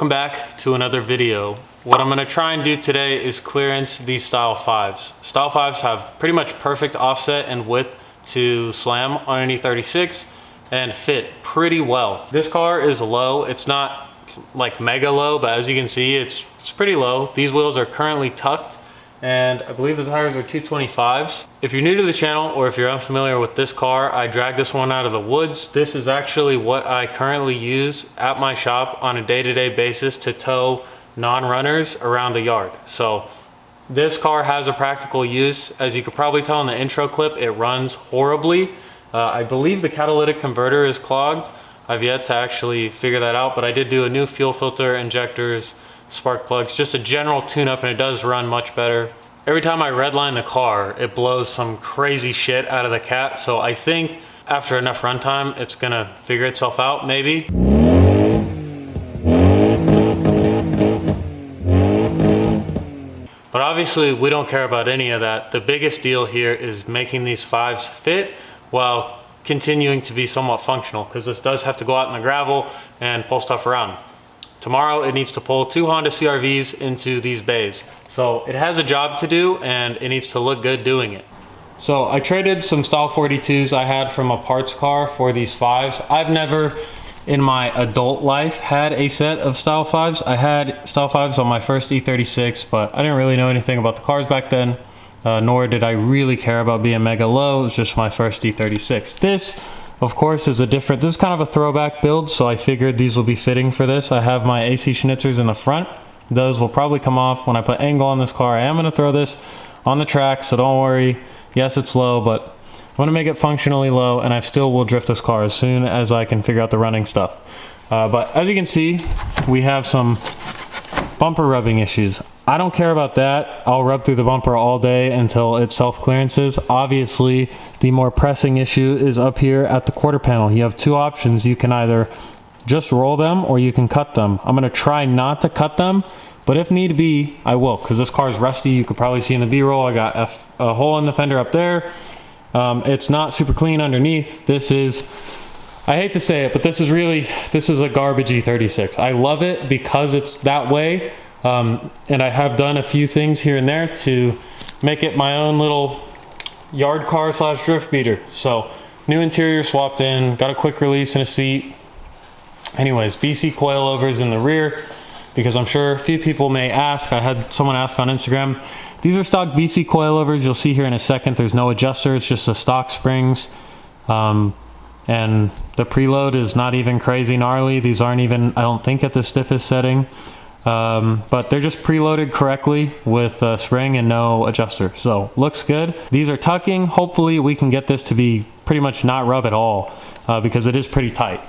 Welcome back to another video. What I'm gonna try and do today is clearance these Style 5s. Style 5s have pretty much perfect offset and width to slam on an E36 and fit pretty well. This car is low. It's not like mega low, but as you can see, it's pretty low. These wheels are currently tucked and I believe the tires are 225s. If you're new to the channel or if you're unfamiliar with this car, I dragged this one out of the woods. This is actually what I currently use at my shop on a day-to-day basis to tow non-runners around the yard. So this car has a practical use. As you could probably tell in the intro clip, it runs horribly. I believe the catalytic converter is clogged. I've yet to actually figure that out, but I did do a new fuel filter, injectors, spark plugs, just a general tune-up, and it does run much better. Every time I redline the car, it blows some crazy shit out of the cat, so I think after enough runtime, it's gonna figure itself out, maybe. But obviously, we don't care about any of that. The biggest deal here is making these 5s fit while continuing to be somewhat functional, because this does have to go out in the gravel and pull stuff around. Tomorrow it needs to pull 2 Honda CR-Vs into these bays. So it has a job to do and it needs to look good doing it. So I traded some Style 42s I had from a parts car for these 5s. I've never in my adult life had a set of Style 5s. I had Style 5s on my first E36, but I didn't really know anything about the cars back then, nor did I really care about being mega low. It was just my first E36. This, of course, is this is kind of a throwback build, so I figured these will be fitting for this. I have my AC schnitzers in the front. Those will probably come off when I put angle on this car. I am gonna throw this on the track, so don't worry. Yes, it's low, but I'm gonna make it functionally low, and I still will drift this car as soon as I can figure out the running stuff. But as you can see, we have some bumper rubbing issues. I don't care about that. I'll rub through the bumper all day until it self-clearances. Obviously, the more pressing issue is up here at the quarter panel. You have 2 options. You can either just roll them or you can cut them. I'm gonna try not to cut them, but if need be, I will, because this car is rusty. You could probably see in the B-roll, I got a hole in the fender up there. It's not super clean underneath. This is, I hate to say it, but this is a garbage E36. I love it because it's that way. And I have done a few things here and there to make it my own little yard car / drift beater. So new interior swapped in, got a quick release and a seat. Anyways, BC coilovers in the rear, because I'm sure a few people may ask. I had someone ask on Instagram. These are stock BC coilovers. You'll see here in a second, there's no adjuster. It's just the stock springs. And the preload is not even crazy gnarly. These aren't even, I don't think, at the stiffest setting. But they're just preloaded correctly with a spring and no adjuster. So looks good. These are tucking. Hopefully we can get this to be pretty much not rub at all, because it is pretty tight.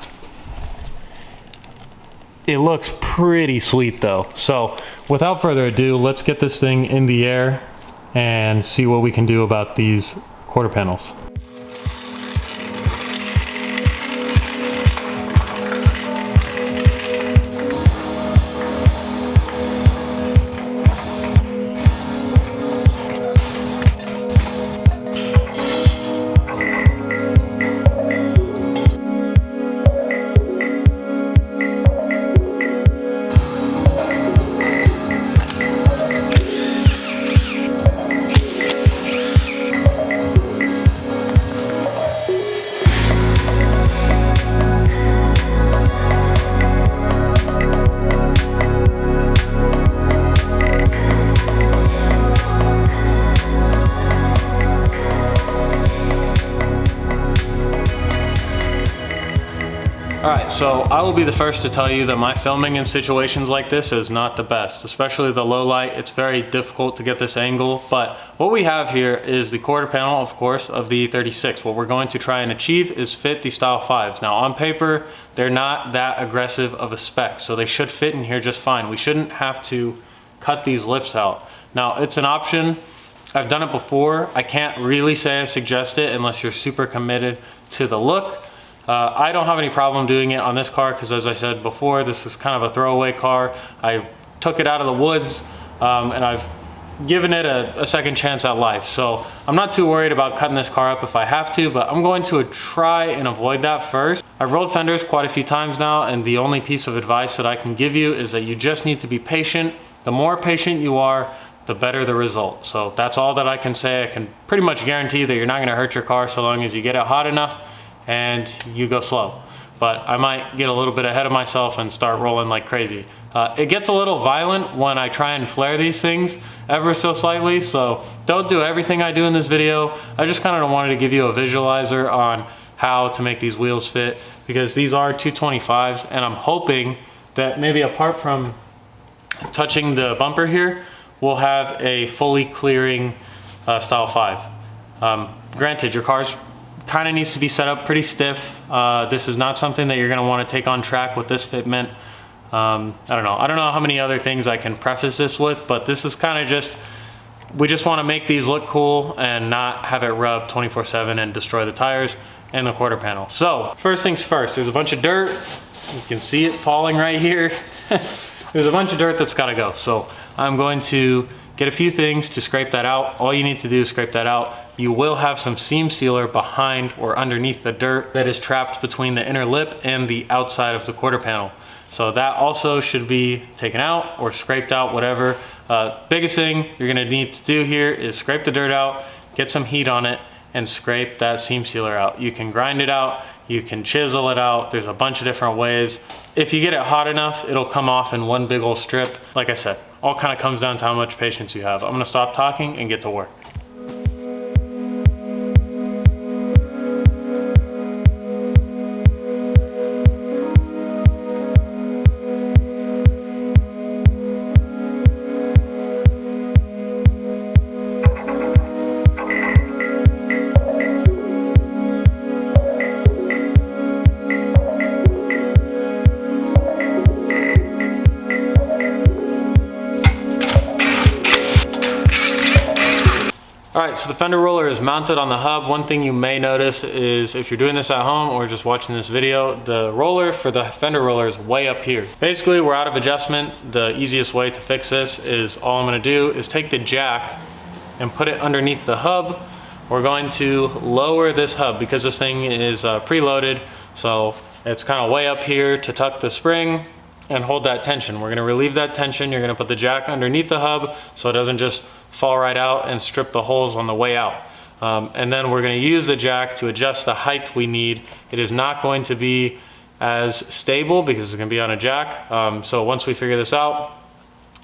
It looks pretty sweet though. So without further ado, let's get this thing in the air and see what we can do about these quarter panels. Alright, so I will be the first to tell you that my filming in situations like this is not the best, especially the low light. It's very difficult to get this angle, but what we have here is the quarter panel, of course, of the E36. What we're going to try and achieve is fit the Style 5s. Now on paper, they're not that aggressive of a spec, so they should fit in here just fine. We shouldn't have to cut these lips out. Now it's an option. I've done it before. I can't really say I suggest it unless you're super committed to the look. I don't have any problem doing it on this car because, as I said before, this is kind of a throwaway car. I took it out of the woods and I've given it a second chance at life. So I'm not too worried about cutting this car up if I have to, but I'm going to try and avoid that first. I've rolled fenders quite a few times now, and the only piece of advice that I can give you is that you just need to be patient. The more patient you are, the better the result. So that's all that I can say. I can pretty much guarantee that you're not gonna hurt your car so long as you get it hot enough and you go slow. But I might get a little bit ahead of myself and start rolling like crazy. It gets a little violent when I try and flare these things ever so slightly, so don't do everything I do in this video. I just kind of wanted to give you a visualizer on how to make these wheels fit, because these are 225s, and I'm hoping that maybe apart from touching the bumper here, we'll have a fully clearing style 5. Granted, your car's kind of needs to be set up pretty stiff. This is not something that you're going to want to take on track with this fitment. I don't know how many other things I can preface this with, but this is kind of just, we just want to make these look cool and not have it rub 24/7 and destroy the tires and the quarter panel. So first things first, there's a bunch of dirt. You can see it falling right here. There's a bunch of dirt that's got to go. So I'm going to get a few things to scrape that out. All you need to do is scrape that out. You will have some seam sealer behind or underneath the dirt that is trapped between the inner lip and the outside of the quarter panel. So that also should be taken out or scraped out, whatever. Biggest thing you're gonna need to do here is scrape the dirt out, get some heat on it, and scrape that seam sealer out. You can grind it out, you can chisel it out. There's a bunch of different ways. If you get it hot enough, it'll come off in one big old strip. Like I said, all kind of comes down to how much patience you have. I'm gonna stop talking and get to work. Alright, so the fender roller is mounted on the hub. One thing you may notice is if you're doing this at home or just watching this video, the roller for the fender roller is way up here. Basically, we're out of adjustment. The easiest way to fix this is all I'm going to do is take the jack and put it underneath the hub. We're going to lower this hub because this thing is preloaded, so it's kind of way up here to tuck the spring and hold that tension. We're going to relieve that tension. You're going to put the jack underneath the hub so it doesn't just fall right out and strip the holes on the way out. And then we're going to use the jack to adjust the height we need. It is not going to be as stable because it's going to be on a jack. So once we figure this out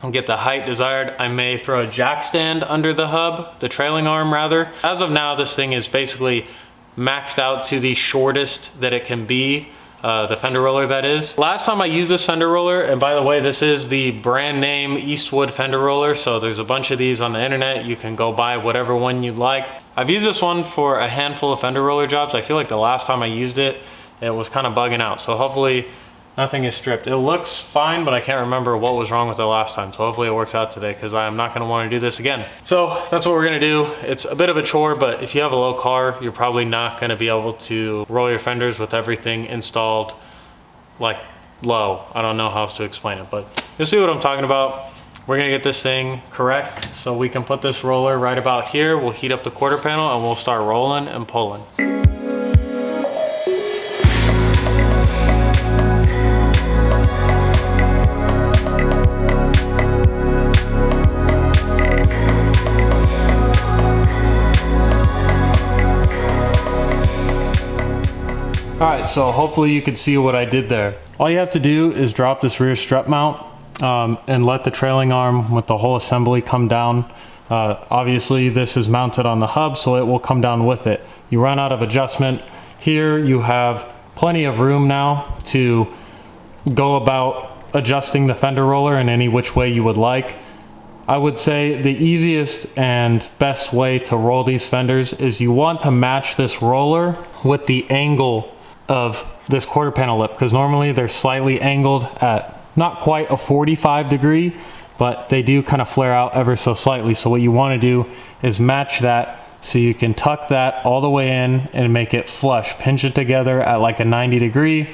and get the height desired, I may throw a jack stand under the hub, the trailing arm rather. As of now, this thing is basically maxed out to the shortest that it can be. The fender roller, that is. Last time I used this fender roller, and by the way, this is the brand name Eastwood fender roller, so there's a bunch of these on the internet. You can go buy whatever one you'd like. I've used this one for a handful of fender roller jobs. I feel like the last time I used it, it was kind of bugging out, so hopefully nothing is stripped. It looks fine, but I can't remember what was wrong with it last time, so hopefully it works out today because I'm not going to want to do this again. So that's what we're going to do. It's a bit of a chore, but if you have a low car, you're probably not going to be able to roll your fenders with everything installed like low. I don't know how else to explain it, but you'll see what I'm talking about. We're going to get this thing correct so we can put this roller right about here. We'll heat up the quarter panel and we'll start rolling and pulling. Alright, so hopefully you could see what I did there. All you have to do is drop this rear strut mount and let the trailing arm with the whole assembly come down. Obviously this is mounted on the hub, so it will come down with it. You run out of adjustment. Here you have plenty of room now to go about adjusting the fender roller in any which way you would like. I would say the easiest and best way to roll these fenders is you want to match this roller with the angle of this quarter panel lip, because normally they're slightly angled at not quite a 45 degree, but they do kind of flare out ever so slightly. So what you want to do is match that so you can tuck that all the way in and make it flush, pinch it together at like a 90 degree.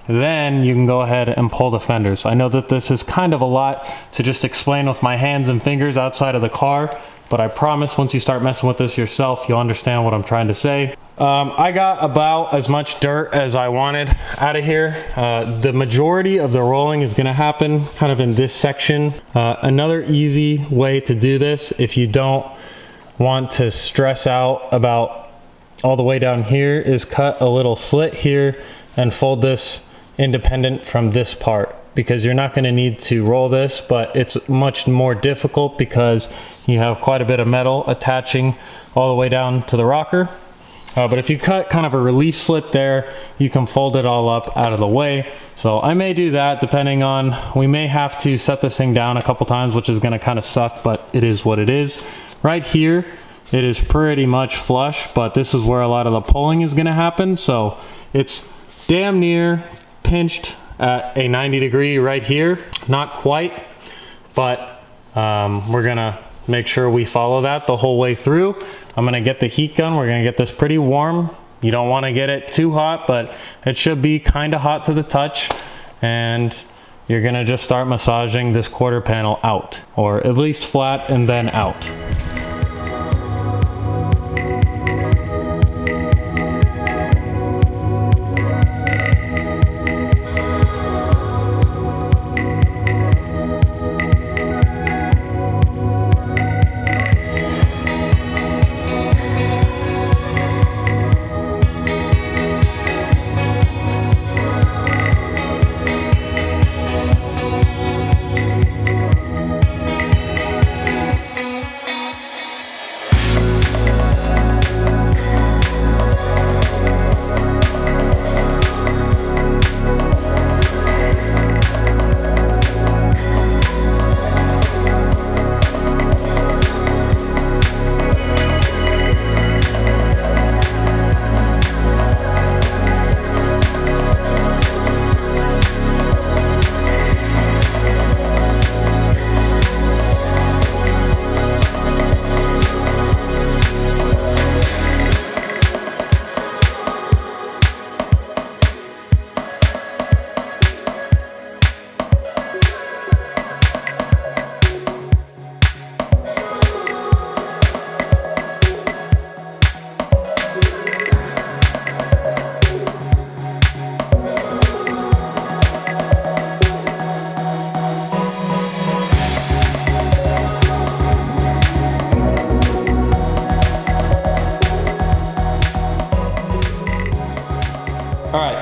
Then you can go ahead and pull the fenders. I know that this is kind of a lot to just explain with my hands and fingers outside of the car, but I promise once you start messing with this yourself, you'll understand what I'm trying to say. I got about as much dirt as I wanted out of here. The majority of the rolling is going to happen kind of in this section. Another easy way to do this, if you don't want to stress out about all the way down here, is cut a little slit here and fold this independent from this part, because you're not going to need to roll this, but it's much more difficult because you have quite a bit of metal attaching all the way down to the rocker. But if you cut kind of a relief slit there, you can fold it all up out of the way. So I may do that depending on, we may have to set this thing down a couple times, which is going to kind of suck, but it is what it is. Right here, it is pretty much flush, but this is where a lot of the pulling is going to happen. So it's damn near pinched at a 90 degree right here. Not quite, but we're going to make sure we follow that the whole way through. I'm gonna get the heat gun. We're gonna get this pretty warm. You don't wanna get it too hot, but it should be kinda hot to the touch. And you're gonna just start massaging this quarter panel out, or at least flat and then out.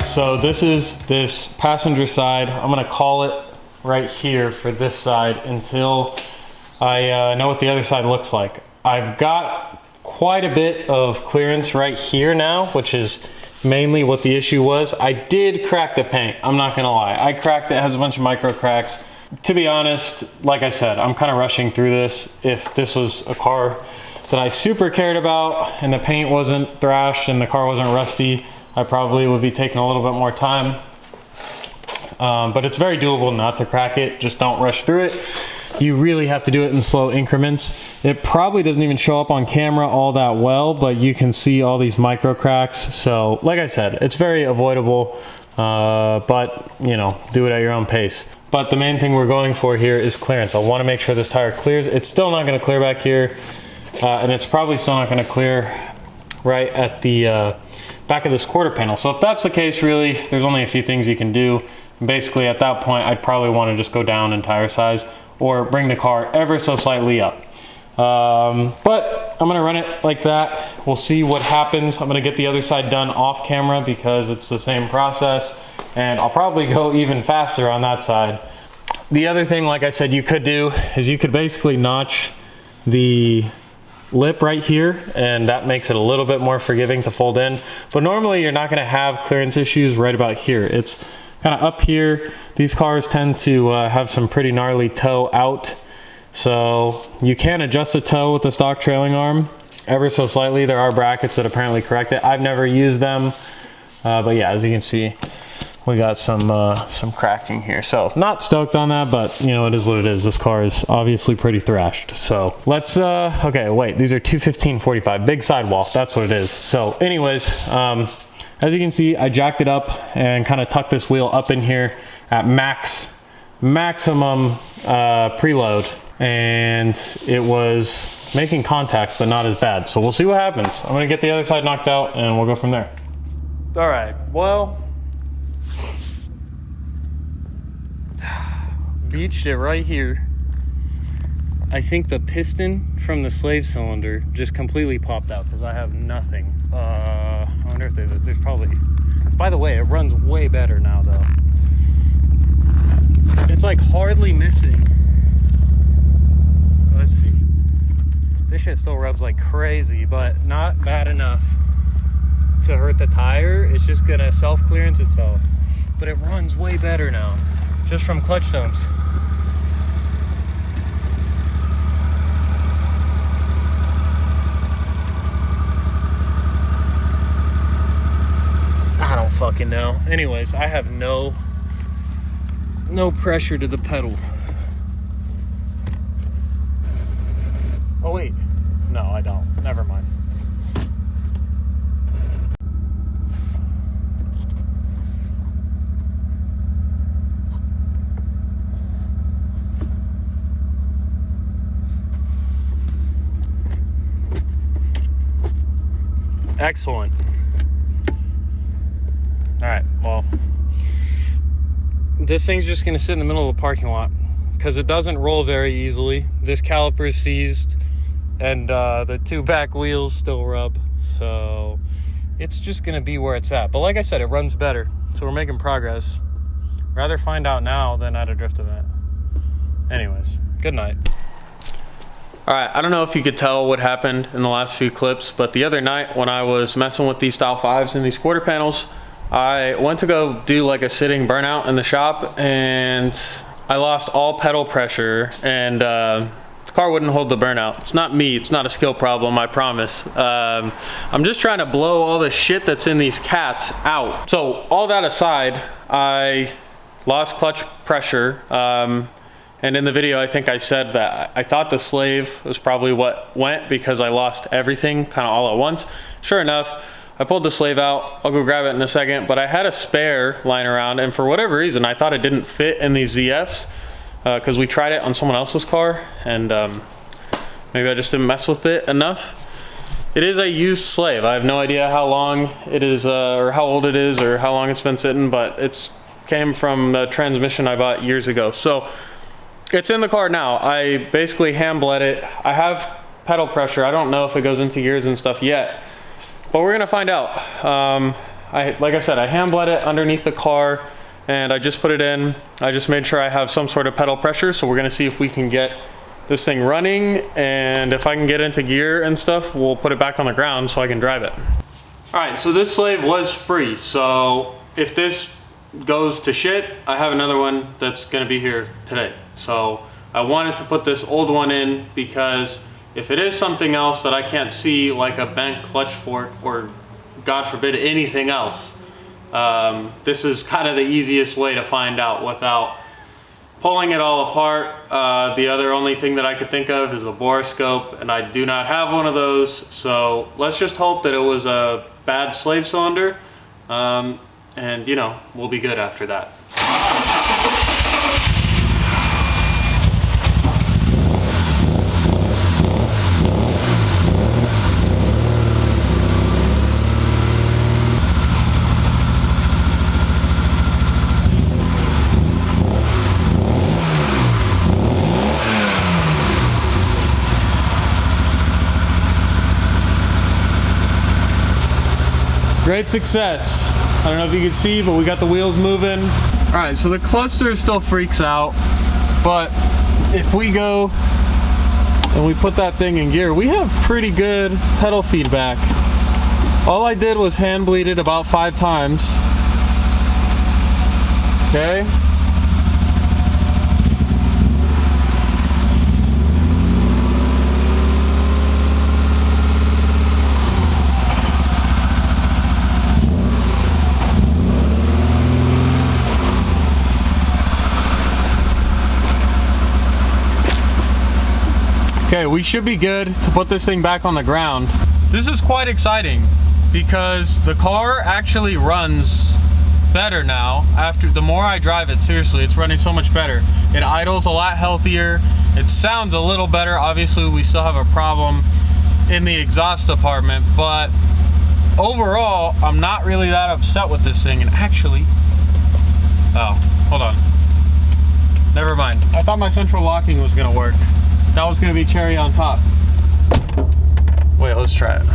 So this is this passenger side. I'm gonna call it right here for this side until I know what the other side looks like. I've got quite a bit of clearance right here now, which is mainly what the issue was. I did crack the paint, I'm not gonna lie. I cracked it, it has a bunch of micro cracks. To be honest, like I said, I'm kind of rushing through this. If this was a car that I super cared about and the paint wasn't thrashed and the car wasn't rusty, I probably would be taking a little bit more time. But it's very doable not to crack it, just don't rush through it. You really have to do it in slow increments. It probably doesn't even show up on camera all that well, but you can see all these micro cracks. So like I said, it's very avoidable, but you know, do it at your own pace. But the main thing we're going for here is clearance. I wanna make sure this tire clears. It's still not gonna clear back here, and it's probably still not gonna clear right at the back of this quarter panel. So if that's the case, really, there's only a few things you can do. Basically, at that point, I'd probably want to just go down in tire size or bring the car ever so slightly up. But I'm gonna run it like that. We'll see what happens. I'm gonna get the other side done off camera because it's the same process, and I'll probably go even faster on that side. The other thing, like I said, you could do is you could basically notch the lip right here, and that makes it a little bit more forgiving to fold in. But normally you're not going to have clearance issues right about here. It's kind of up here. These cars tend to have some pretty gnarly toe out, so you can adjust the toe with the stock trailing arm ever so slightly. There are brackets that apparently correct it. I've never used them, but yeah, as you can see, we got some cracking here. So not stoked on that, but you know, it is what it is. This car is obviously pretty thrashed. So let's, okay, wait, these are 215/45, big sidewall, that's what it is. So anyways, as you can see, I jacked it up and kind of tucked this wheel up in here at maximum preload. and it was making contact, but not as bad. So we'll see what happens. I'm gonna get the other side knocked out and we'll go from there. All right, well, beached it right here. I think the piston from the slave cylinder just completely popped out because I have nothing. I wonder if there's probably, by the way, it runs way better now though. It's like hardly missing. Let's see. This shit still rubs like crazy, but not bad enough to hurt the tire. It's just gonna self-clearance itself. But it runs way better now, just from clutch dumps. I don't fucking know. Anyways, I have no pressure to the pedal. Oh wait, no I don't, never mind. Excellent. All right, well, this thing's just gonna sit in the middle of the parking lot because it doesn't roll very easily. This caliper is seized and the two back wheels still rub. So it's just gonna be where it's at. But like I said, it runs better. So we're making progress. Rather find out now than at a drift event. Anyways, good night. All right, I don't know if you could tell what happened in the last few clips, but the other night when I was messing with these style 5s and these quarter panels, I went to go do like a sitting burnout in the shop and I lost all pedal pressure and the car wouldn't hold the burnout. It's not me, it's not a skill problem, I promise. I'm just trying to blow all the shit that's in these cats out. So all that aside, I lost clutch pressure. And in the video, I think I said that I thought the slave was probably what went because I lost everything kind of all at once. Sure enough, I pulled the slave out. I'll go grab it in a second, but I had a spare lying around, and for whatever reason, I thought it didn't fit in these ZFs because we tried it on someone else's car, and maybe I just didn't mess with it enough. It is a used slave. I have no idea how long it is, or how old it is, or how long it's been sitting, but it's came from a transmission I bought years ago. So it's in the car now. I basically hand bled it. I have pedal pressure. I don't know if it goes into gears and stuff yet, but we're gonna find out. Like I said, I hand bled it underneath the car and I just put it in. I just made sure I have some sort of pedal pressure. So we're gonna see if we can get this thing running, and if I can get into gear and stuff, we'll put it back on the ground so I can drive it. All right, so this slave was free. So if this goes to shit, I have another one that's gonna be here today. So I wanted to put this old one in because if it is something else that I can't see, like a bent clutch fork or God forbid anything else, this is kind of the easiest way to find out without pulling it all apart. The other only thing that I could think of is a borescope, and I do not have one of those. So let's just hope that it was a bad slave cylinder. And you know, we'll be good after that. Great success. I don't know if you can see, but we got the wheels moving. All right, so the cluster still freaks out, but if we go and we put that thing in gear, we have pretty good pedal feedback. All I did was hand bleed it about 5 times. Okay. Okay, we should be good to put this thing back on the ground. This is quite exciting because the car actually runs better now. After the more I drive it, seriously, it's running so much better. It idles a lot healthier. It sounds a little better. Obviously, we still have a problem in the exhaust department, but overall, I'm not really that upset with this thing. And actually, oh, hold on. Never mind. I thought my central locking was gonna work. That was gonna be cherry on top. Wait, let's try it.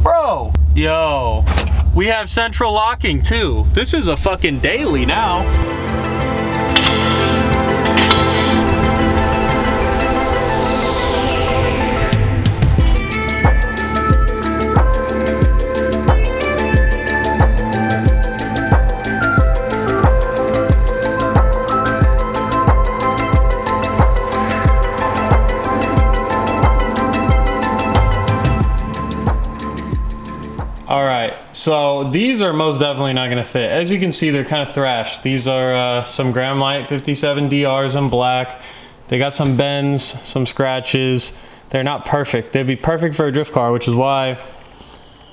Bro, yo, we have central locking too. This is a fucking daily now. All right, so these are most definitely not gonna fit. As you can see, they're kind of thrashed. These are some Graham Light 57 DRs in black. They got some bends, some scratches. They're not perfect. They'd be perfect for a drift car, which is why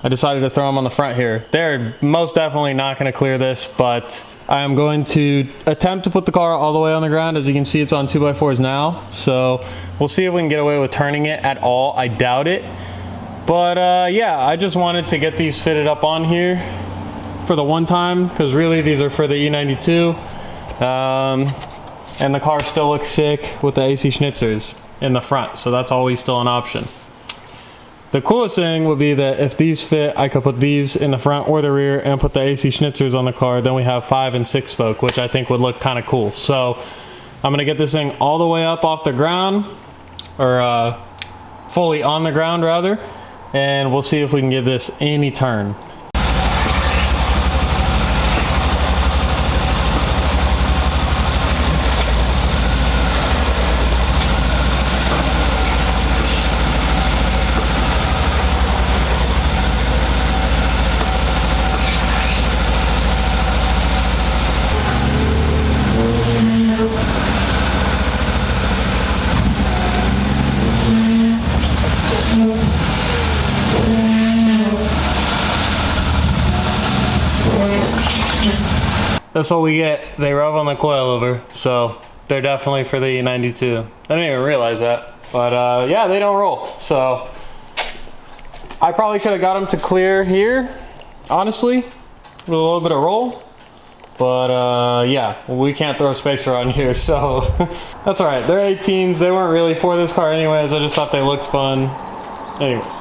I decided to throw them on the front here. They're most definitely not gonna clear this, but I am going to attempt to put the car all the way on the ground. As you can see, it's on 2x4s now. So we'll see if we can get away with turning it at all. I doubt it. But yeah, I just wanted to get these fitted up on here for the one time, because really these are for the E92. And the car still looks sick with the AC schnitzers in the front, so that's always still an option. The coolest thing would be that if these fit, I could put these in the front or the rear and put the AC schnitzers on the car. Then we have 5 and 6 spoke, which I think would look kind of cool. So I'm gonna get this thing all the way up off the ground, or fully on the ground rather, and we'll see if we can give this any turn. That's what we get. They rub on the coilover, so they're definitely for the 92. I didn't even realize that, but yeah, they don't roll. So I probably could have got them to clear here, honestly, with a little bit of roll. But yeah, we can't throw a spacer on here, so that's all right. They're 18s. They weren't really for this car anyways. I just thought they looked fun. Anyways.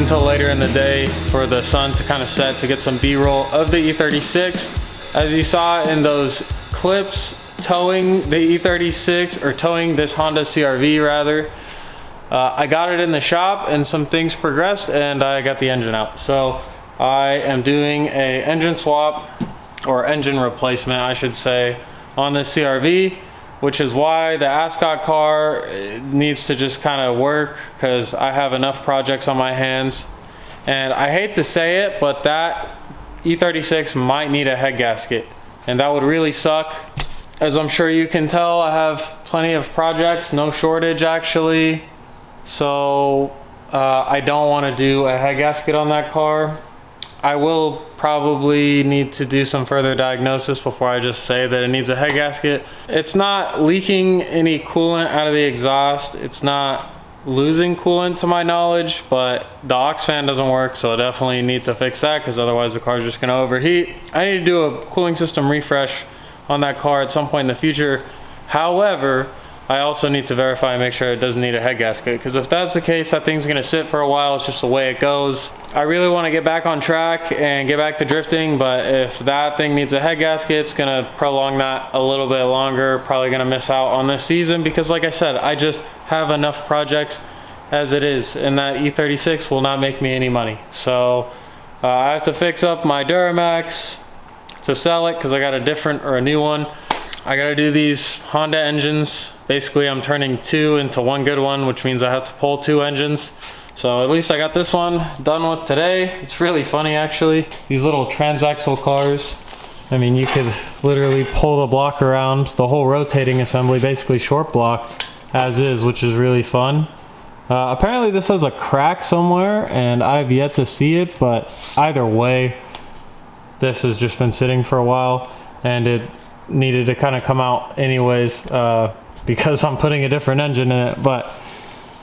until later in the day for the sun to kind of set to get some B-roll of the E36. As you saw in those clips towing the E36, or towing this Honda CR-V rather, I got it in the shop and some things progressed and I got the engine out. So I am doing a engine swap, or engine replacement I should say, on this CR-V, which is why the Ascott car needs to just kind of work, because I have enough projects on my hands. And I hate to say it, but that E36 might need a head gasket, and that would really suck. As I'm sure you can tell, I have plenty of projects, no shortage actually. So I don't want to do a head gasket on that car. I will probably need to do some further diagnosis before I just say that it needs a head gasket. It's not leaking any coolant out of the exhaust. It's not losing coolant to my knowledge, but the aux fan doesn't work, so I definitely need to fix that, because otherwise the car's just gonna overheat. I need to do a cooling system refresh on that car at some point in the future. However, I also need to verify and make sure it doesn't need a head gasket, because if that's the case, that thing's gonna sit for a while. It's just the way it goes. I really want to get back on track and get back to drifting, but if that thing needs a head gasket, it's gonna prolong that a little bit longer. Probably gonna miss out on this season, because like I said, I just have enough projects as it is, and that E36 will not make me any money. So I have to fix up my Duramax to sell it, because I got a new one. I gotta do these Honda engines. Basically, I'm turning two into one good one, which means I have to pull two engines. So at least I got this one done with today. It's really funny actually. These little transaxle cars, I mean, you could literally pull the block around, the whole rotating assembly, basically short block as is, which is really fun. Apparently this has a crack somewhere and I've yet to see it, but either way, this has just been sitting for a while and it needed to kind of come out anyways, because I'm putting a different engine in it. But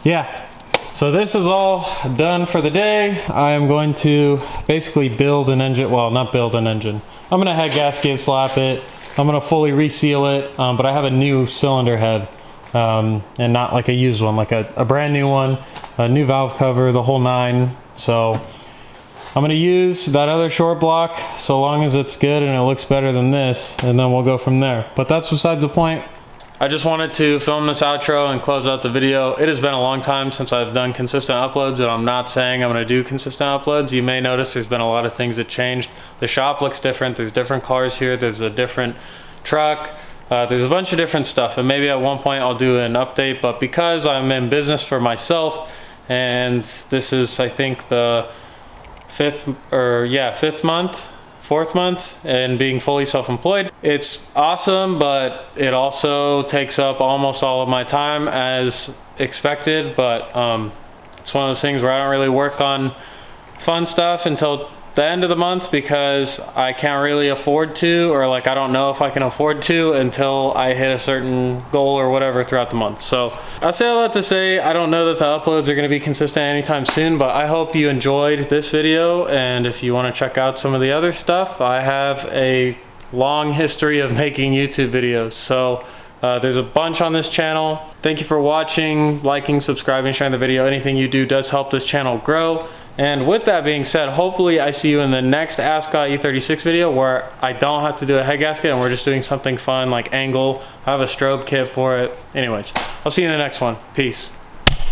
yeah, so this is all done for the day. I am going to basically build an engine. Well, not build an engine. I'm gonna head gasket slap it. I'm gonna fully reseal it, but I have a new cylinder head, and not like a used one, like a brand new one, a new valve cover, the whole nine. So I'm gonna use that other short block so long as it's good and it looks better than this, and then we'll go from there. But that's besides the point. I just wanted to film this outro and close out the video. It has been a long time since I've done consistent uploads, and I'm not saying I'm gonna do consistent uploads. You may notice there's been a lot of things that changed. The shop looks different. There's different cars here. There's a different truck. There's a bunch of different stuff, and maybe at one point I'll do an update, but because I'm in business for myself, and this is, I think, the fourth month and being fully self-employed, it's awesome, but it also takes up almost all of my time as expected. But it's one of those things where I don't really work on fun stuff until the end of the month, because I can't really afford to, or like I don't know if I can afford to until I hit a certain goal or whatever throughout the month. So I say all that to say, I don't know that the uploads are going to be consistent anytime soon, but I hope you enjoyed this video. And if you want to check out some of the other stuff, I have a long history of making YouTube videos. So there's a bunch on this channel. Thank you for watching, liking, subscribing, sharing the video. Anything you do does help this channel grow. And with that being said, hopefully I see you in the next Ascott E36 video, where I don't have to do a head gasket and we're just doing something fun like angle. I have a strobe kit for it. Anyways, I'll see you in the next one. Peace.